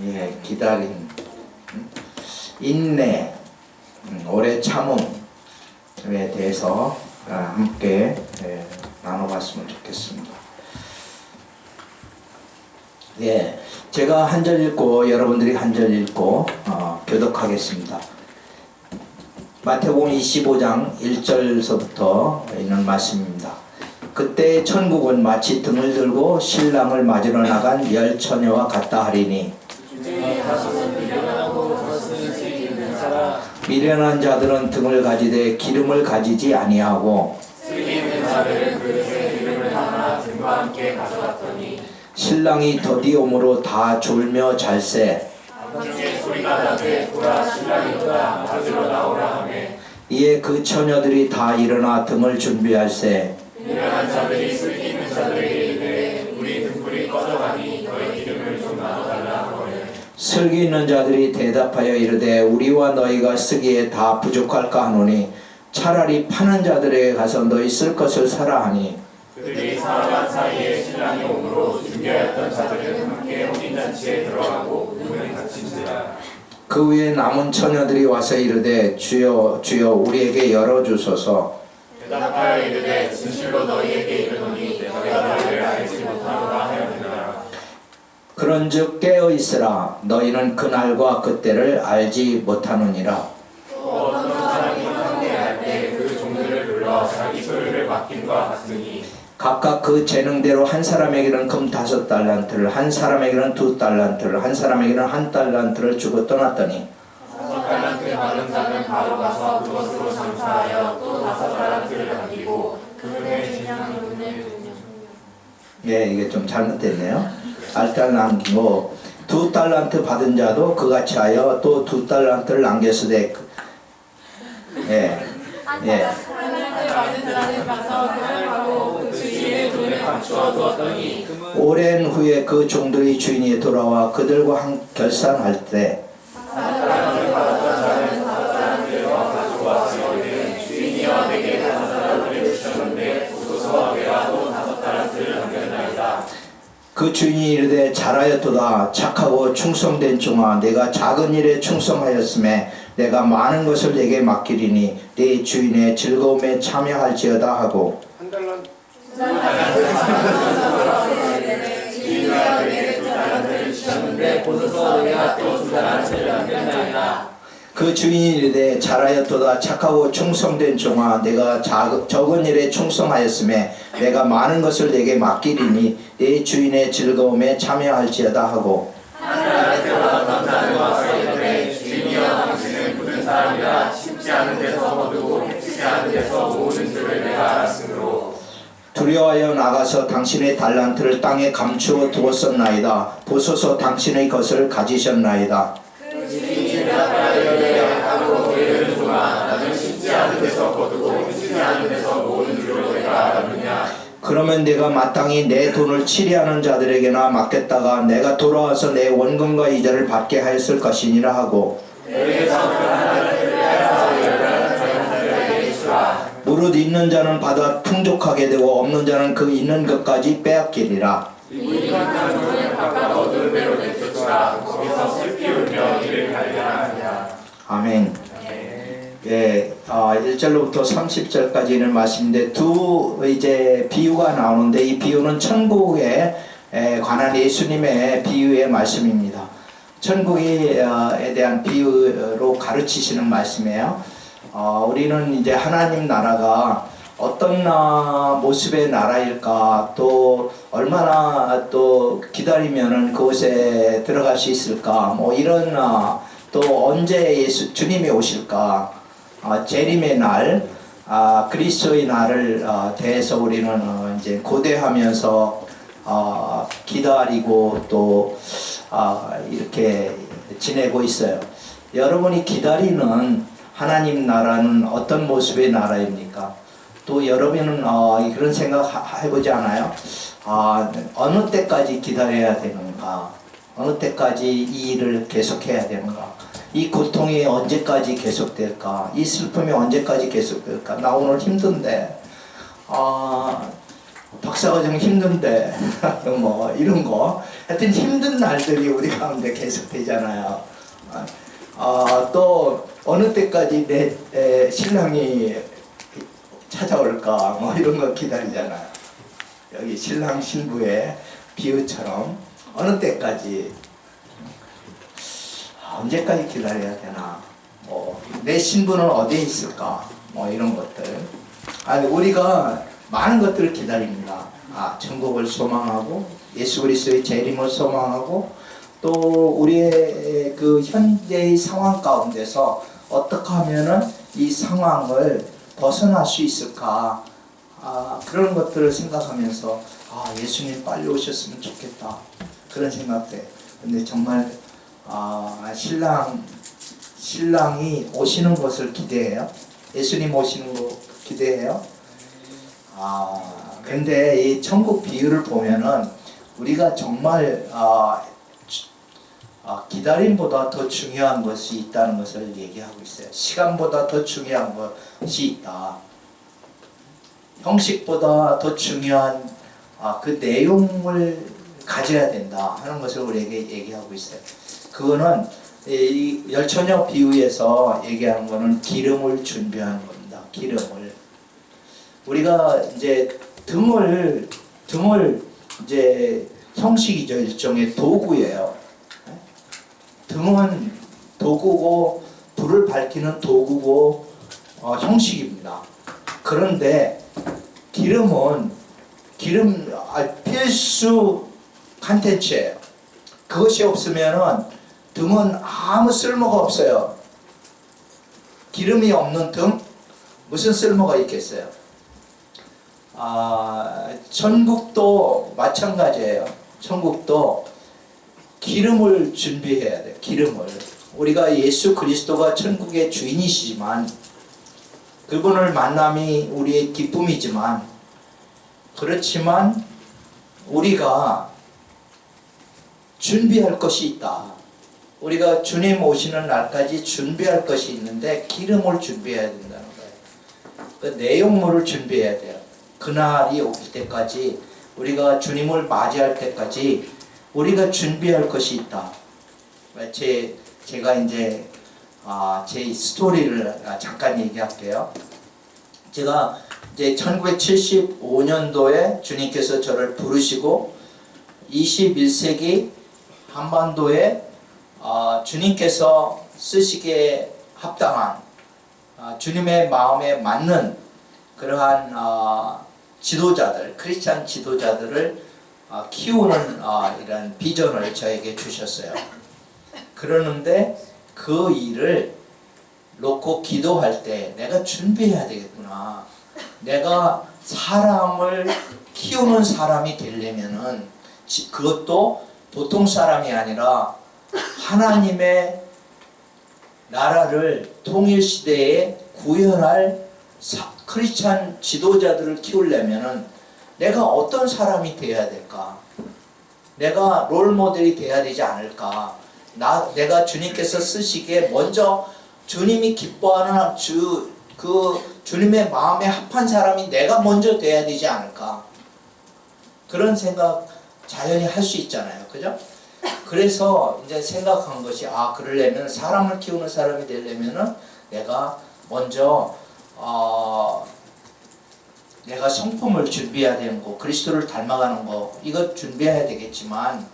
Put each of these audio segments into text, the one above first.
예, 기다림, 인내, 오래 참음에 대해서 함께 나눠봤으면 좋겠습니다. 예, 제가 한 절 읽고 여러분들이 한 절 읽고 교독하겠습니다. 마태복음 25장 1절서부터 있는 말씀입니다. 그때 천국은 마치 등을 들고 신랑을 맞으러 나간 열 처녀와 같다 하리니 미련한 자들은 등을 가지되 기름을 가지지 아니하고 신랑이 더디 오므로 다 졸며 잘세 이에 그 처녀들이 다 일어나 등을 준비할세 미련한 자들이 슬기 있는 자들에게 이르되 우리 등불이 꺼져가니 너희 기름을 좀 나눠달라 하거늘 슬기 있는 자들이 대답하여 이르되 우리와 너희가 쓰기에 다 부족할까 하노니 차라리 파는 자들에게 가서 너희 쓸 것을 사라 하니 그들이 살아간 사이에 신랑이 오므로 준비하였던 자들은 함께 혼인잔치에 들어가고 문을 닫힌지라. 그 후에 남은 처녀들이 와서 이르되 주여 주여 우리에게 열어주소서. 대답하여 이르되 진실로 너희에게 이르노니 내가 너희를 알지 못하노라 하였느니라. 그런즉 깨어 있으라 너희는 그날과 그때를 알지 못하느니라. 또 어떤 사람이 상대할 때 그 종들을 불러 자기 소유를 맡김과 같으니 각각 그 재능대로 한 사람에게는 금 5달란트를 한 사람에게는 2달란트를 한 사람에게는 1달란트를 주고 떠났더니 5달란트 받은 자는 바로 가서 그것으로 장사하여 또 5달란트를 남기고 그분의 진양의 눈에 예, 이게 좀 잘못됐네요. 8달 남기고 2달란트 받은 자도 그같이 하여 또 2달란트를 남겼으되 예, 예. 오랜 후에 그 종들이 주인이 돌아와 그들과 결산할 때 주인이여 내게 5달란트를 주셨는데 도서와 외라도 5달란트를 남겼나이다. 그 주인이 이르되 잘하였도다 착하고 충성된 종아 내가 작은 일에 충성하였음에 내가 많은 것을 내게 맡기리니 네 주인의 즐거움에 참여할지어다 하고 주인이여 내게 2달란트를 주셨는데 도서와 외라 또 2달란트를 남겼나이다. 그 주인이 이르되 잘하였도다 착하고 충성된 종아 내가 적은 일에 충성하였음에 내가 많은 것을 내게 맡기리니 네 주인의 즐거움에 참여할지어다 하고 주인이여 당신은 굳은 사람이라 심지 않은 데서 거두고 해치지 않은 데서 모으는 줄을 내가 알았으므로 두려워하여 나가서 당신의 달란트를 땅에 감추어 두었었나이다 보소서 당신의 것을 가지셨나이다. 그러면 내가 마땅히 내 돈을 치리하는 자들에게나 맡겼다가 내가 돌아와서 내 원금과 이자를 받게 하였을 것이니라 하고 무릇 있는 자는 받아 풍족하게 되고 없는 자는 그 있는 것까지 빼앗기리라. 아멘. 예, 1절로부터 30절까지는 말씀인데 이제 비유가 나오는데 이 비유는 천국에 관한 예수님의 비유의 말씀입니다. 천국에 대한 비유로 가르치시는 말씀이에요. 우리는 이제 하나님 나라가 어떤 모습의 나라일까 또 얼마나 또 기다리면은 그곳에 들어갈 수 있을까 뭐 이런 또 언제 주님이 오실까 재림의 날 그리스도의 날을 대해서 우리는 이제 고대하면서 기다리고 또 이렇게 지내고 있어요. 여러분이 기다리는 하나님 나라는 어떤 모습의 나라입니까? 또 여러분은 그런 생각 해보지 않아요? 어느 때까지 기다려야 되는가? 어느 때까지 이 일을 계속해야 되는가? 이 고통이 언제까지 계속될까? 이 슬픔이 언제까지 계속될까? 나 오늘 힘든데 박사과정 힘든데 뭐 이런 거 하여튼 힘든 날들이 우리 가운데 계속 되잖아요. 또 어느 때까지 내 신랑이 찾아올까 뭐 이런 거 기다리잖아요. 여기 신랑 신부의 비유처럼 어느 때까지 언제까지 기다려야 되나, 뭐 내 신부는 어디에 있을까, 뭐 이런 것들. 우리가 많은 것들을 기다립니다. 천국을 소망하고 예수 그리스도의 재림을 소망하고 또 우리의 그 현재의 상황 가운데서 어떻게 하면은 이 상황을 벗어날 수 있을까, 그런 것들을 생각하면서 예수님 빨리 오셨으면 좋겠다, 그런 생각돼. 근데 정말 신랑이 오시는 것을 기대해요. 예수님 오시는 거 기대해요. 근데 이 천국 비유를 보면은 우리가 정말 기다림보다 더 중요한 것이 있다는 것을 얘기하고 있어요. 시간보다 더 중요한 것이 있다. 형식보다 더 중요한 그 내용을 가져야 된다 하는 것을 우리에게 얘기하고 있어요. 그거는 이 열처녀 비유에서 얘기하는 거는 기름을 준비하는 겁니다. 기름을. 우리가 이제 등을 이제 형식이죠. 일종의 도구예요. 등은 도구고 불을 밝히는 도구고 형식입니다. 그런데 기름은 필수 컨텐츠예요. 그것이 없으면은 등은 아무 쓸모가 없어요. 기름이 없는 등 무슨 쓸모가 있겠어요? 천국도 마찬가지예요. 천국도 기름을 준비해야 돼요. 기름을. 우리가 예수 그리스도가 천국의 주인이시지만 그분을 만남이 우리의 기쁨이지만, 그렇지만 우리가 준비할 것이 있다. 우리가 주님 오시는 날까지 준비할 것이 있는데 기름을 준비해야 된다는 거예요. 그 내용물을 준비해야 돼요. 그날이 올 때까지, 우리가 주님을 맞이할 때까지 우리가 준비할 것이 있다. 제가 이제 제 스토리를 잠깐 얘기할게요. 제가 이제 1975년도에 주님께서 저를 부르시고 21세기 한반도에 주님께서 쓰시기에 합당한 주님의 마음에 맞는 그러한 지도자들, 크리스찬 지도자들을 키우는 이런 비전을 저에게 주셨어요. 그러는데 그 일을 놓고 기도할 때 내가 준비해야 되겠구나. 내가 사람을 키우는 사람이 되려면은 그것도 보통 사람이 아니라 하나님의 나라를 통일시대에 구현할 크리스찬 지도자들을 키우려면은 내가 어떤 사람이 되어야 될까? 내가 롤모델이 되어야 되지 않을까? 내가 주님께서 쓰시기에 먼저 주님이 기뻐하는 주님의 마음에 합한 사람이 내가 먼저 돼야 되지 않을까? 그런 생각 자연히 할 수 있잖아요. 그죠? 그래서 이제 생각한 것이 그러려면 사람을 키우는 사람이 되려면은 내가 먼저 내가 성품을 준비해야 되는 거, 그리스도를 닮아가는 거, 이거 준비해야 되겠지만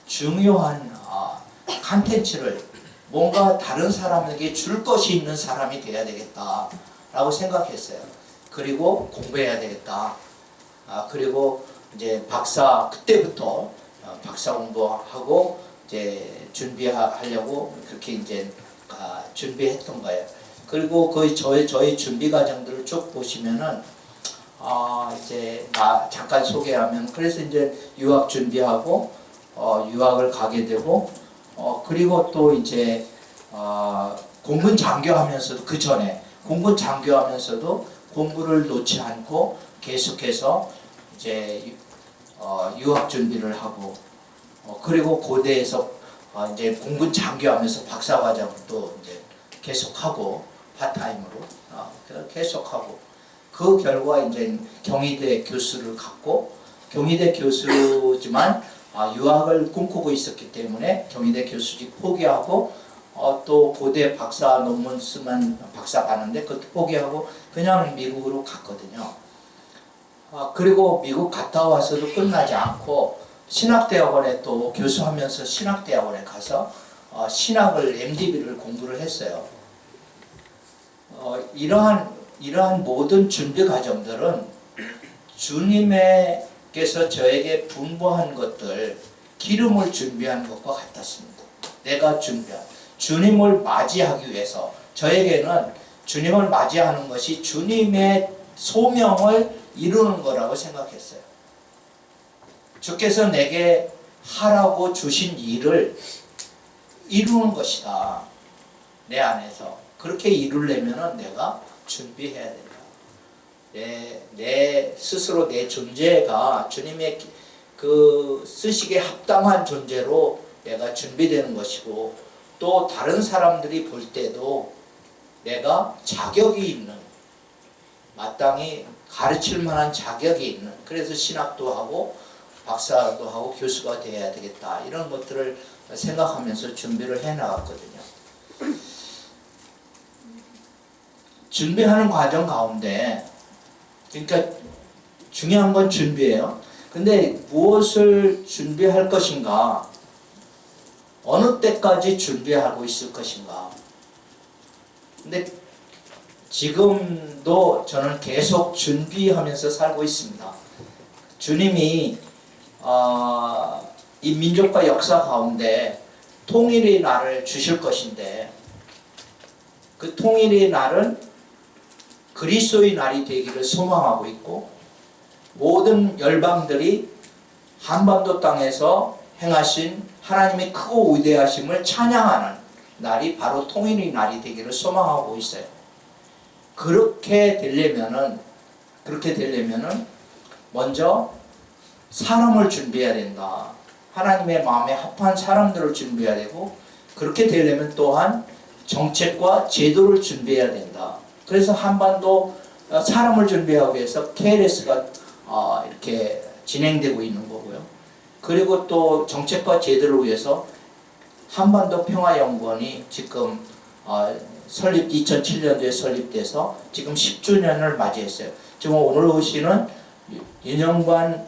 중요한 컨텐츠를 뭔가 다른 사람에게 줄 것이 있는 사람이 돼야 되겠다 라고 생각했어요. 그리고 공부해야 되겠다. 그리고 이제 그때부터 박사 공부하고 이제 준비하려고 그렇게 이제 준비했던 거예요. 그리고 저희 준비 과정들을 쭉 보시면은 이제 잠깐 소개하면, 그래서 이제 유학 준비하고 유학을 가게 되고 그리고 또 이제 공군 장교하면서도, 그 전에 공군 장교하면서도 공부를 놓지 않고 계속해서 이제 유학 준비를 하고 그리고 고대에서 이제 공군 장교하면서 박사과정도 이제 계속하고 파타임으로 계속하고, 그 결과 이제 경희대 교수를 갔고, 경희대 교수지만 유학을 꿈꾸고 있었기 때문에 경희대 교수직 포기하고 또 고대 박사 논문 쓰면 박사 가는데 그것도 포기하고 그냥 미국으로 갔거든요. 그리고 미국 갔다 와서도 끝나지 않고 신학대학원에 또 교수하면서 신학대학원에 가서 신학을 MDB를 공부를 했어요. 이러한 모든 준비 과정들은 주님께서 저에게 분부한 것들, 기름을 준비한 것과 같았습니다. 내가 준비한 주님을 맞이하기 위해서 저에게는 주님을 맞이하는 것이 주님의 소명을 이루는 거라고 생각했어요. 주께서 내게 하라고 주신 일을 이루는 것이다. 내 안에서. 그렇게 이루려면 내가 준비해야 된다. 내 스스로 내 존재가 주님의 그 쓰시기에 합당한 존재로 내가 준비되는 것이고, 또 다른 사람들이 볼 때도 내가 자격이 있는, 마땅히 가르칠 만한 자격이 있는, 그래서 신학도 하고 박사도 하고 교수가 되어야 되겠다, 이런 것들을 생각하면서 준비를 해 나갔거든요. 준비하는 과정 가운데, 그러니까 중요한 건 준비예요. 근데 무엇을 준비할 것인가, 어느 때까지 준비하고 있을 것인가. 근데 지금도 저는 계속 준비하면서 살고 있습니다. 주님이 이 민족과 역사 가운데 통일의 날을 주실 것인데, 그 통일의 날은 그리스도의 날이 되기를 소망하고 있고, 모든 열방들이 한반도 땅에서 행하신 하나님의 크고 위대하심을 찬양하는 날이 바로 통일의 날이 되기를 소망하고 있어요. 그렇게 되려면은 먼저 사람을 준비해야 된다. 하나님의 마음에 합한 사람들을 준비해야 되고, 그렇게 되려면 또한 정책과 제도를 준비해야 된다. 그래서 한반도 사람을 준비하기 위해서 KLS가 이렇게 진행되고 있는 거고요. 그리고 또 정책과 제도를 위해서 한반도 평화연구원이 지금 2007년도에 설립돼서 지금 10주년을 맞이했어요. 지금 오늘 오시는 윤영관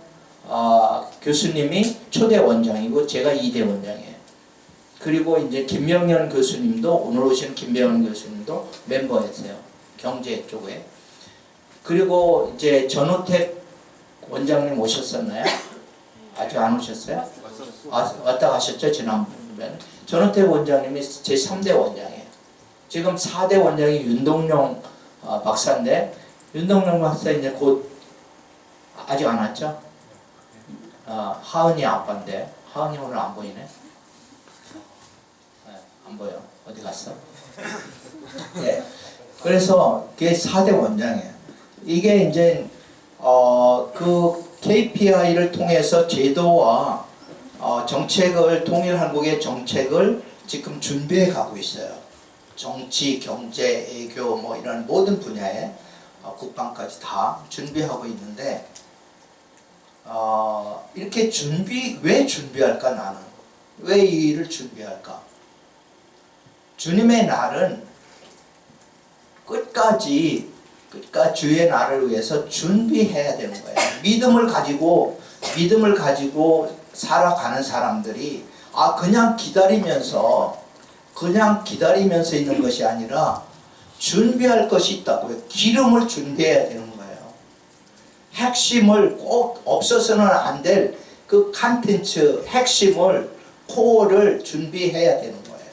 교수님이 초대 원장이고 제가 2대 원장이에요. 그리고 이제 김명현 교수님도, 오늘 오시는 김명현 교수님도 멤버였어요. 경제 쪽에. 그리고 이제 전우택 원장님 오셨었나요? 아직 안 오셨어요? 왔다 가셨죠, 지난번에. 전우택 원장님이 제 3대 원장이에요. 지금 4대 원장이 윤동룡 박사인데, 윤동룡 박사 이제 곧, 아직 안 왔죠? 하은이 아빠인데, 하은이 오늘 안 보이네? 네, 안 보여. 어디 갔어? 네. 그래서 그게 4대 원장이에요. 이게 이제 그 KPI를 통해서 제도와 정책을, 통일 한국의 정책을 지금 준비해 가고 있어요. 정치, 경제, 외교 뭐 이런 모든 분야에 국방까지 다 준비하고 있는데, 이렇게 왜 준비할까? 나는 왜 이 일을 준비할까? 주님의 날은 끝까지 주의 날을 위해서 준비해야 되는 거예요. 믿음을 가지고 살아가는 사람들이 그냥 기다리면서 있는 것이 아니라 준비할 것이 있다고요. 기름을 준비해야 되는 거예요. 핵심을 꼭 없어서는 안 될 그 컨텐츠, 핵심을, 코어를 준비해야 되는 거예요.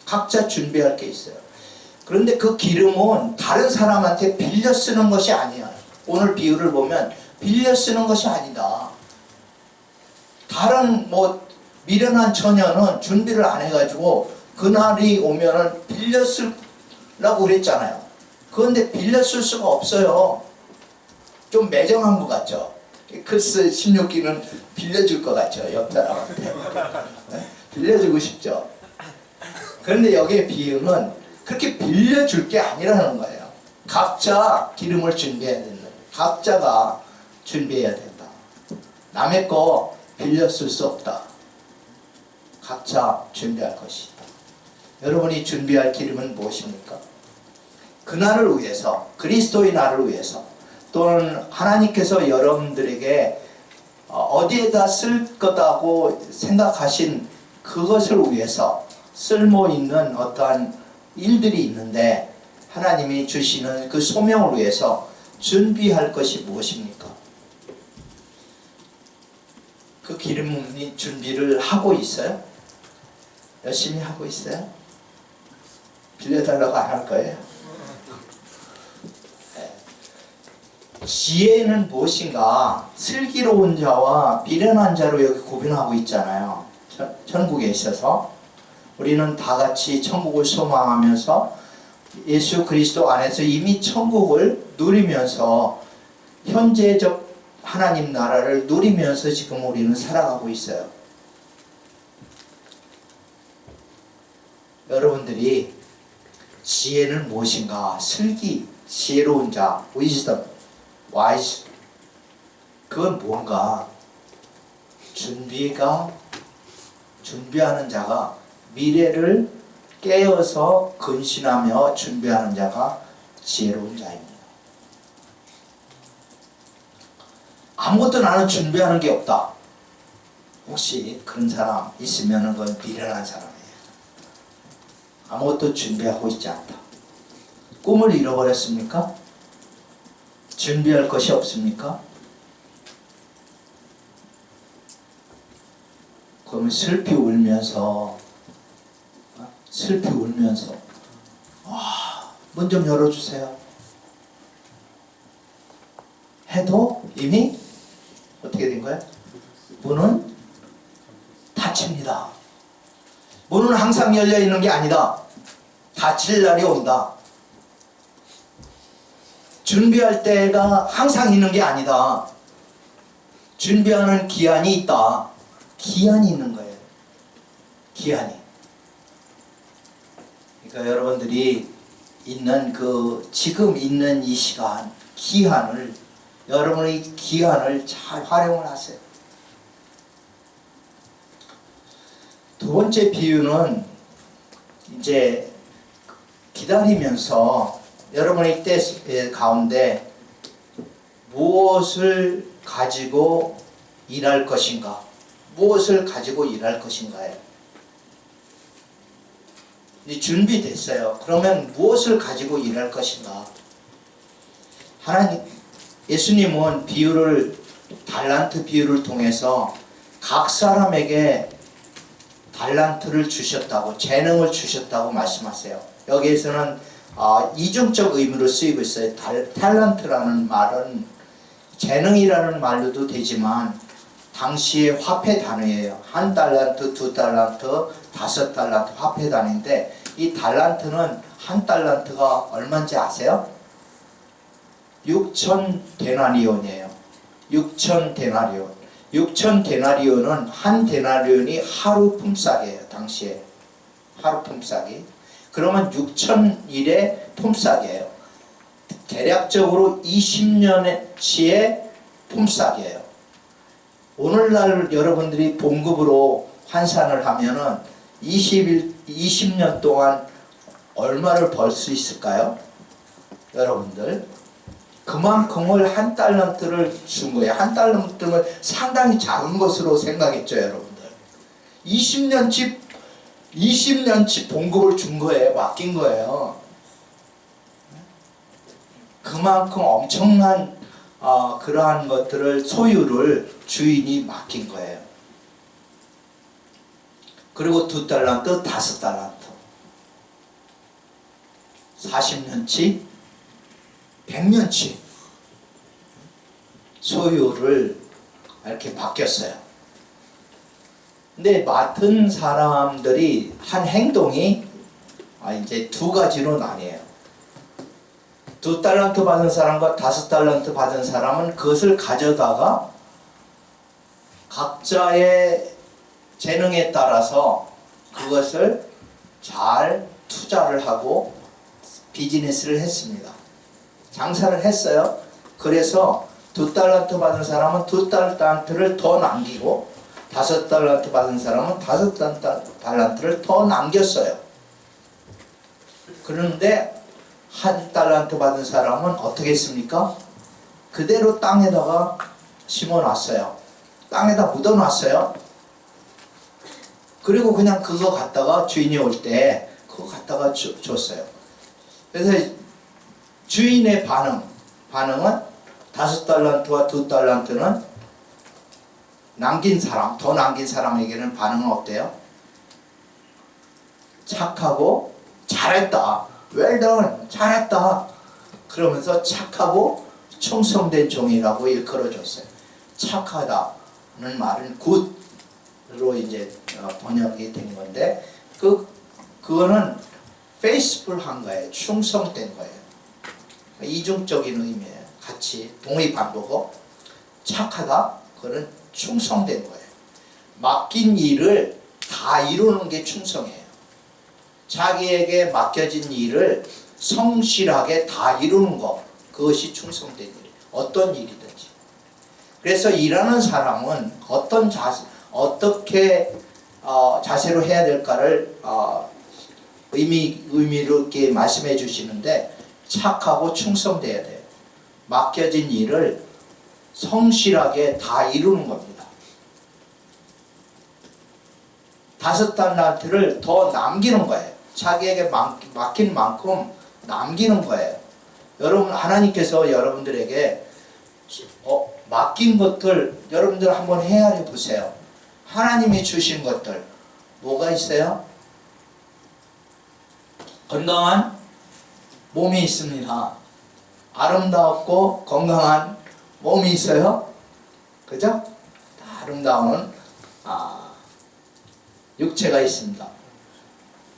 각자 준비할 게 있어요. 그런데 그 기름은 다른 사람한테 빌려 쓰는 것이 아니야. 오늘 비유를 보면 빌려 쓰는 것이 아니다. 다른 미련한 처녀는 준비를 안 해가지고 그날이 오면은 빌려 쓰려고 그랬잖아요. 그런데 빌려 쓸 수가 없어요. 좀 매정한 것 같죠? 크리스 16기는 빌려줄 것 같죠? 옆 사람한테. 네? 빌려주고 싶죠? 그런데 여기의 비유는 그렇게 빌려줄 게 아니라는 거예요. 각자 기름을 준비해야 된다. 각자가 준비해야 된다. 남의 거 빌려 쓸 수 없다. 각자 준비할 것이다. 여러분이 준비할 기름은 무엇입니까? 그날을 위해서, 그리스도의 날을 위해서, 또는 하나님께서 여러분들에게 어디에다 쓸 거다고 생각하신 그것을 위해서 쓸모 있는 어떠한 일들이 있는데, 하나님이 주시는 그 소명을 위해서 준비할 것이 무엇입니까? 그 기름이 준비를 하고 있어요? 열심히 하고 있어요? 빌려달라고 안 할 거예요? 지혜는 무엇인가? 슬기로운 자와 비련한 자로 여기 구분하고 있잖아요. 천국에 있어서 우리는 다 같이 천국을 소망하면서 예수 그리스도 안에서 이미 천국을 누리면서 현재적 하나님 나라를 누리면서 지금 우리는 살아가고 있어요. 여러분들이 지혜는 무엇인가? 슬기, 지혜로운 자, wisdom, wise. 그건 뭔가? 준비하는 자가 미래를 깨어서 근신하며 준비하는 자가 지혜로운 자입니다. 아무것도 나는 준비하는 게 없다. 혹시 그런 사람 있으면 그건 미련한 사람이에요. 아무것도 준비하고 있지 않다. 꿈을 잃어버렸습니까? 준비할 것이 없습니까? 그러면 슬피 울면서 문 좀 열어주세요 해도 이미 어떻게 된 거예요? 문은 닫힙니다. 문은 항상 열려 있는 게 아니다. 닫힐 날이 온다. 준비할 때가 항상 있는 게 아니다. 준비하는 기한이 있다. 기한이 있는 거예요. 기한이. 그러니까 여러분들이 있는 지금 있는 이 시간, 여러분의 기한을 잘 활용을 하세요. 두 번째 비유는 이제 기다리면서 여러분의 때 가운데 무엇을 가지고 일할 것인가? 무엇을 가지고 일할 것인가요? 준비됐어요. 그러면 무엇을 가지고 일할 것인가? 예수님은 달란트 비유를 통해서 각 사람에게 달란트를 주셨다고, 재능을 주셨다고 말씀하세요. 여기에서는 이중적 의미로 쓰이고 있어요. 달란트라는 말은 재능이라는 말로도 되지만 당시의 화폐 단위예요. 1달란트, 2달란트, 5달란트 화폐 단위인데, 이 달란트는 1달란트가 얼마인지 아세요? 6,000데나리온이에요. 6,000데나리온. 6,000데나리온은 한 데나리온이 하루 품삯이에요. 당시에 하루 품삯이. 그러면 6,000일의 품삯이에요. 대략적으로 20년치의 품삯이에요. 오늘날 여러분들이 봉급으로 환산을 하면은 20년 동안 얼마를 벌 수 있을까요? 여러분들 그만큼을 1달란트를 준 거예요. 1달란트는 상당히 작은 것으로 생각했죠, 여러분들. 20년치 봉급을 준 거예요. 맡긴 거예요. 그만큼 엄청난 그러한 것들을, 소유를 주인이 맡긴 거예요. 그리고 2달란트, 5달란트. 40년치, 100년치 소유를 이렇게 맡겼어요. 근데 맡은 사람들이 한 행동이 이제 두 가지로 나뉘어요. 2달란트 받은 사람과 5달란트 받은 사람은 그것을 가져다가 각자의 재능에 따라서 그것을 잘 투자를 하고 비즈니스를 했습니다. 장사를 했어요. 그래서 2달란트 받은 사람은 2달란트를 더 남기고 5달란트 받은 사람은 5달란트를 더 남겼어요. 그런데 1달란트 받은 사람은 어떻게 했습니까? 그대로 땅에다가 심어놨어요. 땅에다 묻어놨어요. 그리고 그냥 그거 갖다가 주인이 올 때 그거 갖다가 줬어요. 그래서 주인의 반응은 5달란트와 2달란트는 남긴 사람, 더 남긴 사람에게는 반응은 어때요? 착하고 잘했다. well done, 잘했다. 그러면서 착하고 충성된 종이라고 일컬어줬어요. 착하다는 말은 good로 이제 번역이 된 건데 그거는 faithful한 거예요. 충성된 거예요. 이중적인 의미예요. 같이 동의반복어. 착하다, 그거는 충성된 거예요. 맡긴 일을 다 이루는 게 충성이에요. 자기에게 맡겨진 일을 성실하게 다 이루는 것, 그것이 충성된 일이에요. 어떤 일이든지. 그래서 일하는 사람은 어떻게 자세로 해야 될까를 의미로 이렇게 말씀해 주시는데, 착하고 충성돼야 돼요. 맡겨진 일을 성실하게 다 이루는 겁니다. 5달란트를 더 남기는 거예요. 자기에게 맡긴 만큼 남기는 거예요. 여러분, 하나님께서 여러분들에게 맡긴 것들 여러분들 한번 헤아려 보세요. 하나님이 주신 것들 뭐가 있어요? 건강한 몸이 있습니다. 아름답고 건강한 몸이 있어요. 그죠? 아름다운 육체가 있습니다.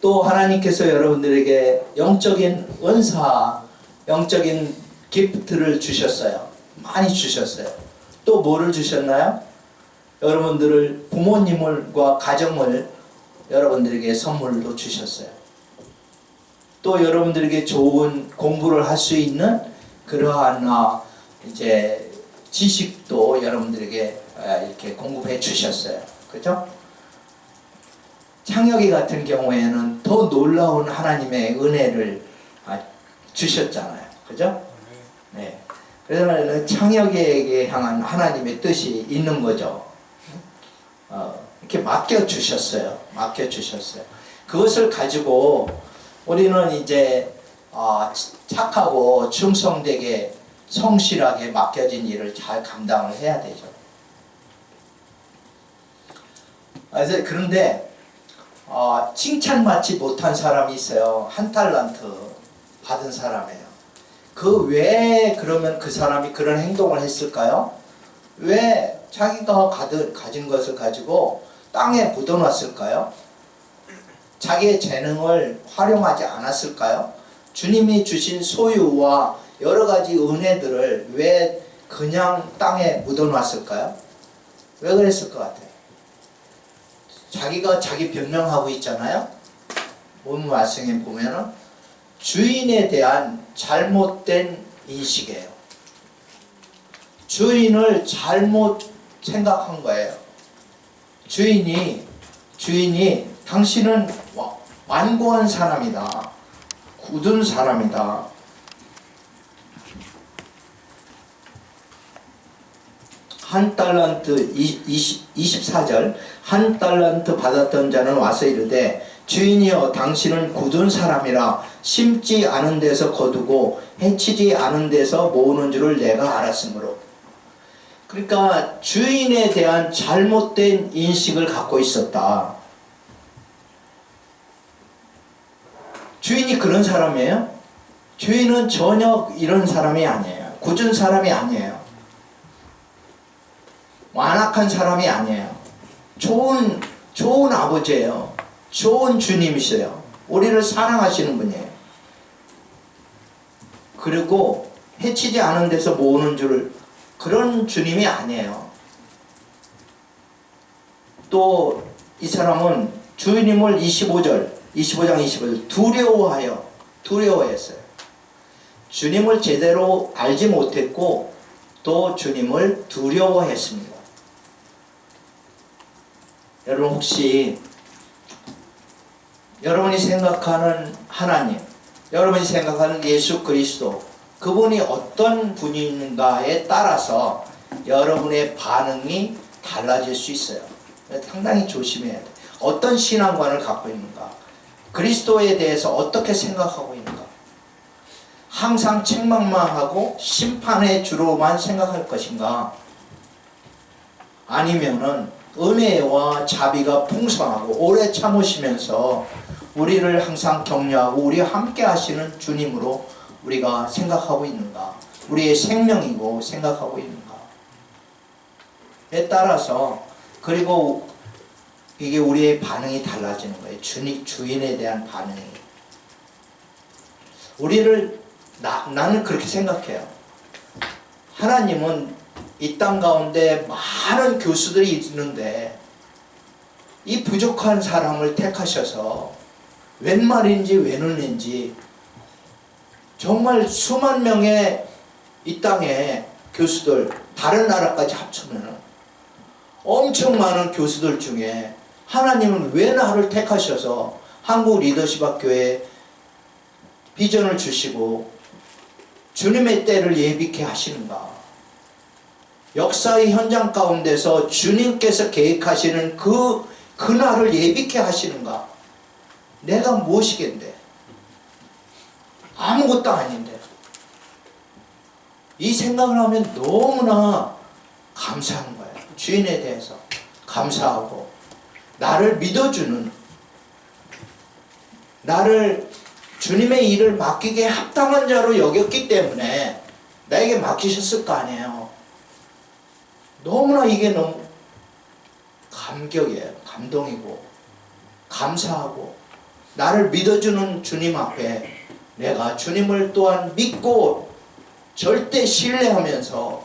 또 하나님께서 여러분들에게 영적인 은사, 영적인 기프트를 주셨어요. 많이 주셨어요. 또 뭐를 주셨나요? 여러분들을, 부모님과 가정을 여러분들에게 선물로 주셨어요. 또 여러분들에게 좋은 공부를 할 수 있는 그러한 이제 지식도 여러분들에게 이렇게 공급해 주셨어요. 그죠? 창혁이 같은 경우에는 더 놀라운 하나님의 은혜를 주셨잖아요. 그죠? 네. 그래서 창혁에게 향한 하나님의 뜻이 있는 거죠. 이렇게 맡겨주셨어요. 맡겨주셨어요. 그것을 가지고 우리는 이제 착하고 충성되게 성실하게 맡겨진 일을 잘 감당을 해야 되죠. 그런데 칭찬받지 못한 사람이 있어요. 1달란트 받은 사람이에요. 왜 그러면 그 사람이 그런 행동을 했을까요? 왜 자기가 가진 것을 가지고 땅에 묻어놨을까요? 자기의 재능을 활용하지 않았을까요? 주님이 주신 소유와 여러 가지 은혜들을 왜 그냥 땅에 묻어놨을까요? 왜 그랬을 것 같아요? 자기가 자기 변명하고 있잖아요. 본 말씀에 보면은 주인에 대한 잘못된 인식이에요. 주인을 잘못 생각한 거예요. 주인이 당신은 완고한 사람이다. 굳은 사람이다. 한 달란트 24절, 1달란트 받았던 자는 와서 이르되 주인이여 당신은 굳은 사람이라 심지 않은 데서 거두고 해치지 않은 데서 모으는 줄을 내가 알았으므로. 그러니까 주인에 대한 잘못된 인식을 갖고 있었다. 주인이 그런 사람이에요? 주인은 전혀 이런 사람이 아니에요. 굳은 사람이 아니에요. 완악한 사람이 아니에요. 좋은 아버지예요. 좋은 주님이세요. 우리를 사랑하시는 분이에요. 그리고 해치지 않은 데서 모으는 줄, 그런 주님이 아니에요. 또 이 사람은 주님을 25장 25절 두려워했어요. 주님을 제대로 알지 못했고 또 주님을 두려워했습니다. 여러분 혹시 여러분이 생각하는 하나님, 여러분이 생각하는 예수 그리스도, 그분이 어떤 분인가에 따라서 여러분의 반응이 달라질 수 있어요. 상당히 조심해야 돼. 어떤 신앙관을 갖고 있는가, 그리스도에 대해서 어떻게 생각하고 있는가. 항상 책망만 하고 심판의 주로만 생각할 것인가, 아니면은 은혜와 자비가 풍성하고 오래 참으시면서 우리를 항상 격려하고 우리와 함께 하시는 주님으로 우리가 생각하고 있는가, 우리의 생명이고 생각하고 있는가에 따라서, 그리고 이게 우리의 반응이 달라지는 거예요. 주인에 대한 반응이. 나는 그렇게 생각해요. 하나님은 이 땅 가운데 많은 교수들이 있는데 이 부족한 사람을 택하셔서 웬 말인지 웬 은인지 정말 수만 명의 이 땅에 교수들, 다른 나라까지 합치면 엄청 많은 교수들 중에 하나님은 왜 나를 택하셔서 한국 리더십 학교에 비전을 주시고 주님의 때를 예비케 하시는가. 역사의 현장 가운데서 주님께서 계획하시는 그날을 예비케 하시는가. 내가 무엇이겠는데, 아무것도 아닌데. 이 생각을 하면 너무나 감사한 거예요. 주인에 대해서 감사하고, 나를 믿어주는, 나를 주님의 일을 맡기기에 합당한 자로 여겼기 때문에 나에게 맡기셨을 거 아니에요. 너무나 이게 너무 감격이에요. 감동이고 감사하고, 나를 믿어주는 주님 앞에 내가 주님을 또한 믿고 절대 신뢰하면서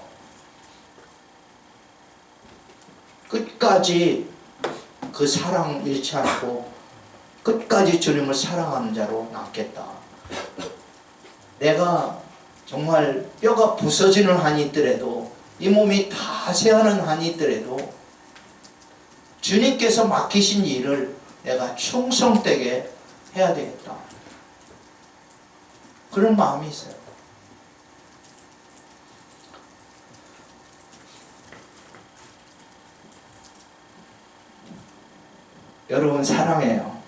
끝까지 그 사랑 잃지 않고 끝까지 주님을 사랑하는 자로 남겠다. 내가 정말 뼈가 부서지는 한이 있더라도, 이 몸이 다 새하는 한이 있더라도 주님께서 맡기신 일을 내가 충성되게 해야 되겠다. 그런 마음이 있어요. 여러분 사랑해요.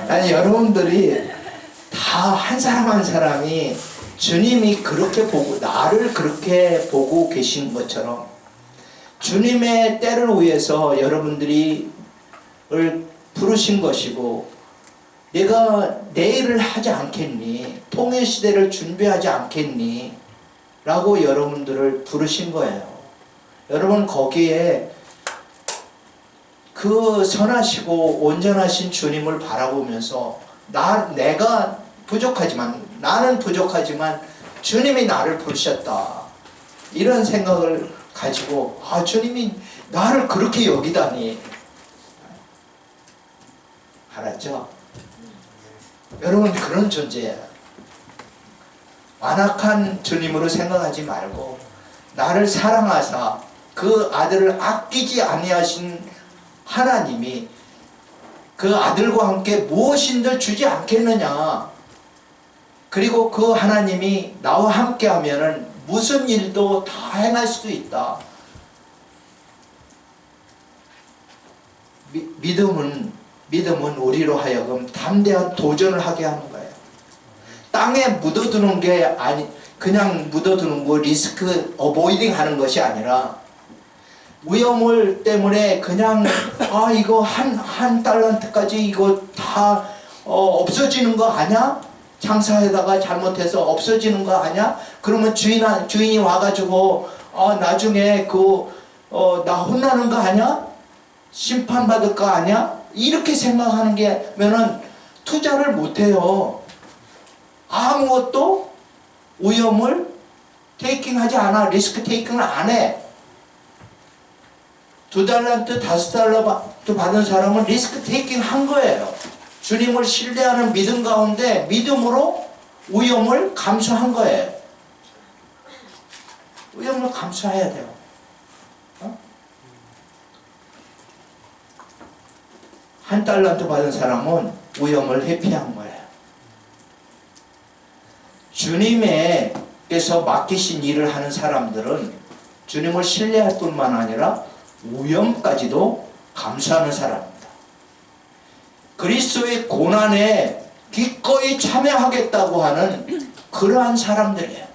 아니, 여러분들이 다 한 사람 한 사람이 주님이 그렇게 보고, 나를 그렇게 보고 계신 것처럼 주님의 때를 위해서 여러분들이 부르신 것이고, 내가 내일을 하지 않겠니? 통일시대를 준비하지 않겠니? 라고 여러분들을 부르신 거예요. 여러분 거기에 그 선하시고 온전하신 주님을 바라보면서 내가 부족하지만, 나는 부족하지만 주님이 나를 부르셨다, 이런 생각을 가지고, 주님이 나를 그렇게 여기다니. 알았죠? 여러분 그런 존재예요. 완악한 주님으로 생각하지 말고, 나를 사랑하사 그 아들을 아끼지 아니하신 하나님이 그 아들과 함께 무엇인들 주지 않겠느냐. 그리고 그 하나님이 나와 함께 하면은 무슨 일도 다 행할 수도 있다. 믿음은 우리로 하여금 담대한 도전을 하게 하는 거예요. 땅에 묻어두는 게 아니, 그냥 묻어두는 리스크 어보이딩 하는 것이 아니라, 위험을 때문에 그냥 이거 한 달란트까지 이거 다 없어지는 거 아냐? 장사하다가 잘못해서 없어지는 거 아냐? 그러면 주인이 와가지고 나중에 나 혼나는 거 아냐? 심판받을 거 아냐? 이렇게 생각하는 게면은 투자를 못해요. 아무것도 위험을 테이킹하지 않아. 리스크 테이킹을 안 해. 2달란트 5달란트 받은 사람은 리스크 테이킹 한 거예요. 주님을 신뢰하는 믿음 가운데 믿음으로 위험을 감수한 거예요. 위험을 감수해야 돼요. 한 달란트 받은 사람은 위험을 회피한 거예요. 주님께서 맡기신 일을 하는 사람들은 주님을 신뢰할 뿐만 아니라 위험까지도 감수하는 사람입니다. 그리스도의 고난에 기꺼이 참여하겠다고 하는 그러한 사람들이에요.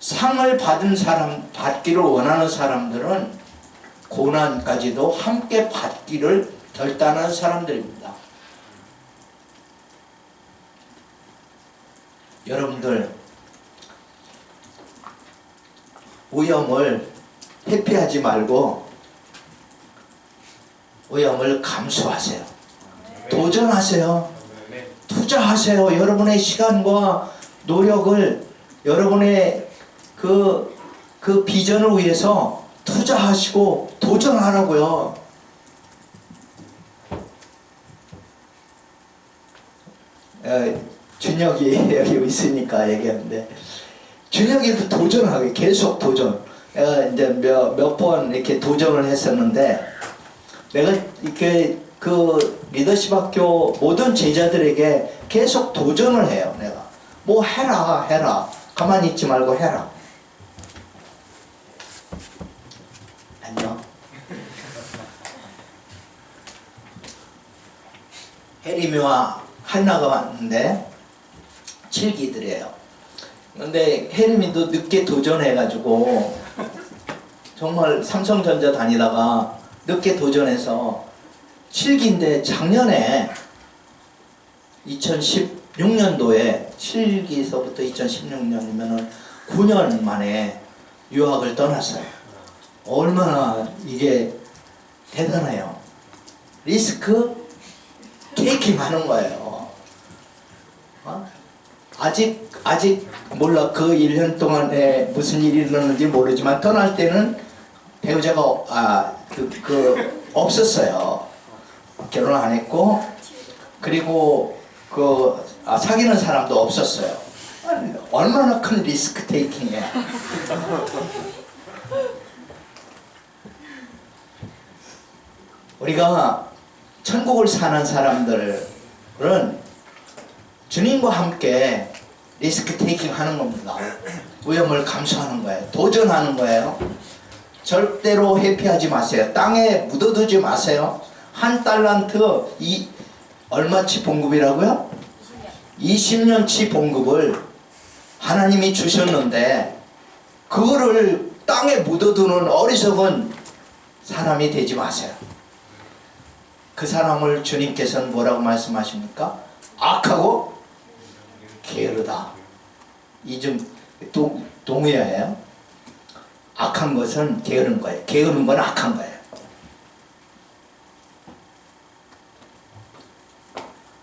상을 받은 사람, 받기를 원하는 사람들은 고난까지도 함께 받기를 결단하는 사람들입니다. 여러분들, 위험을 회피하지 말고 위험을 감수하세요. 도전하세요. 투자하세요. 여러분의 시간과 노력을 여러분의 그 비전을 위해서 투자하시고 도전하라고요. 준혁이 여기 있으니까 얘기하는데, 준혁이도 도전하게 계속 도전. 내가 이제 몇 번 이렇게 도전을 했었는데, 내가 이렇게 그 리더십 학교 모든 제자들에게 계속 도전을 해요. 내가 뭐 해라. 가만히 있지 말고 해라. 안녕. 혜림이와 한나가 왔는데 7기들이에요. 근데 혜림이도 늦게 도전해가지고 정말 삼성전자 다니다가 늦게 도전해서 7기인데 작년에 2016년도에 7기서부터 2016년이면 9년 만에 유학을 떠났어요. 얼마나 이게 대단해요. 리스크 테이킹 하는 거예요. 아직 몰라. 그 1년 동안에 무슨 일이 일어났는지 모르지만 떠날 때는 배우자가 없었어요. 결혼 안 했고, 그리고 사귀는 사람도 없었어요. 얼마나 큰 리스크 테이킹이야. 우리가 천국을 사는 사람들은 주님과 함께 리스크 테이킹 하는 겁니다. 위험을 감수하는 거예요. 도전하는 거예요. 절대로 회피하지 마세요. 땅에 묻어두지 마세요. 한 달란트 얼마치 봉급이라고요? 20년치 봉급을 하나님이 주셨는데 그거를 땅에 묻어두는 어리석은 사람이 되지 마세요. 그 사람을 주님께서는 뭐라고 말씀하십니까? 악하고 게으르다. 이 좀 동의어예요. 악한 것은 게으른 거예요. 게으른 건 악한 거예요.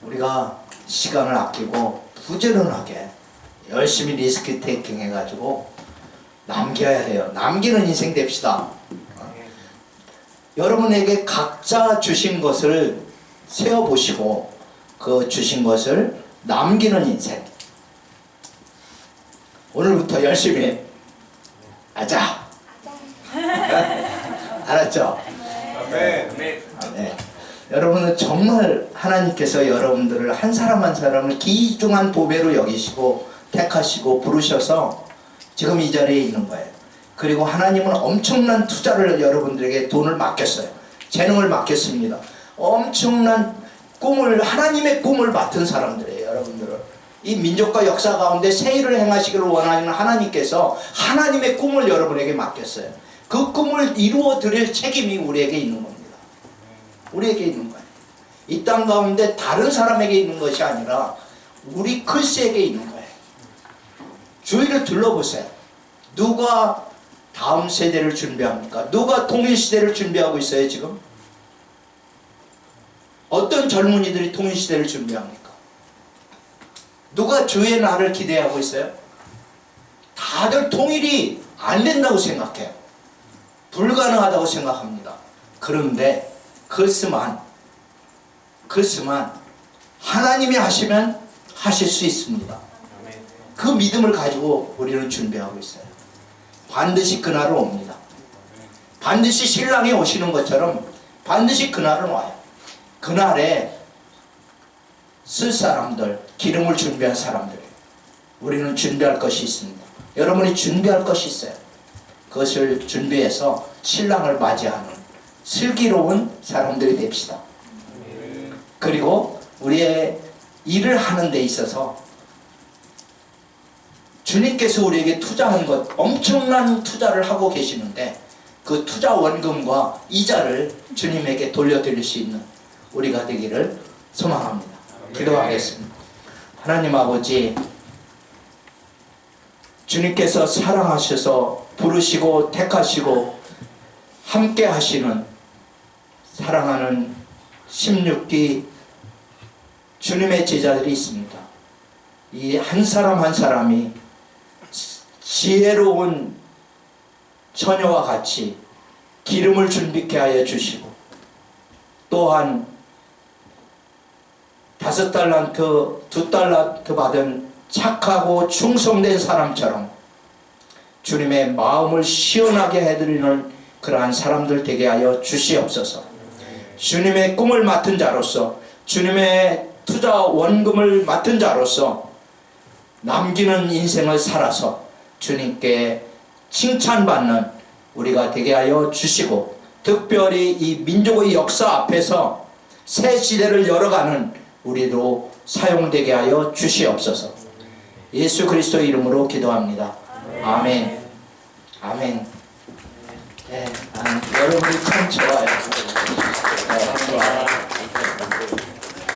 우리가 시간을 아끼고 부지런하게 열심히 리스크 테이킹 해가지고 남겨야 돼요. 남기는 인생 됩시다. 여러분에게 각자 주신 것을 세어보시고 그 주신 것을 남기는 인생. 오늘부터 열심히 하자. 알았죠? 네. 네. 여러분은 정말 하나님께서 여러분들을 한 사람 한 사람을 귀중한 보배로 여기시고 택하시고 부르셔서 지금 이 자리에 있는 거예요. 그리고 하나님은 엄청난 투자를 여러분들에게 돈을 맡겼어요. 재능을 맡겼습니다. 엄청난 하나님의 꿈을 맡은 사람들이에요. 여러분들은 이 민족과 역사 가운데 새 일을 행하시기를 원하는 하나님께서 하나님의 꿈을 여러분에게 맡겼어요. 그 꿈을 이루어 드릴 책임이 우리에게 있는 겁니다. 우리에게 있는 거예요. 이 땅 가운데 다른 사람에게 있는 것이 아니라 우리 크리스에게 있는 거예요. 주위를 둘러보세요. 누가 다음 세대를 준비합니까? 누가 통일시대를 준비하고 있어요 지금? 어떤 젊은이들이 통일시대를 준비합니까? 누가 주의 날을 기대하고 있어요? 다들 통일이 안 된다고 생각해요. 불가능하다고 생각합니다. 그런데 그것만 하나님이 하시면 하실 수 있습니다. 그 믿음을 가지고 우리는 준비하고 있어요. 반드시 그날은 옵니다. 반드시 신랑이 오시는 것처럼 반드시 그날은 와요. 그날에 쓸 사람들, 기름을 준비한 사람들, 우리는 준비할 것이 있습니다. 여러분이 준비할 것이 있어요. 그것을 준비해서 신랑을 맞이하는 슬기로운 사람들이 됩시다. 그리고 우리의 일을 하는 데 있어서 주님께서 우리에게 투자한 것, 엄청난 투자를 하고 계시는데 그 투자 원금과 이자를 주님에게 돌려드릴 수 있는 우리가 되기를 소망합니다. 기도하겠습니다. 하나님 아버지, 주님께서 사랑하셔서 부르시고 택하시고 함께 하시는 사랑하는 16기 주님의 제자들이 있습니다. 이 한 사람 한 사람이 지혜로운 처녀와 같이 기름을 준비케 하여 주시고, 또한 5달란트, 2달란트 받은 착하고 충성된 사람처럼 주님의 마음을 시원하게 해드리는 그러한 사람들 되게 하여 주시옵소서. 주님의 꿈을 맡은 자로서, 주님의 투자 원금을 맡은 자로서 남기는 인생을 살아서 주님께 칭찬받는 우리가 되게 하여 주시고, 특별히 이 민족의 역사 앞에서 새 시대를 열어가는 우리로 사용되게 하여 주시옵소서. 예수 그리스도 이름으로 기도합니다. 아멘. 아멘. 네, 여러분이 참 좋아요. 네, 좋아요.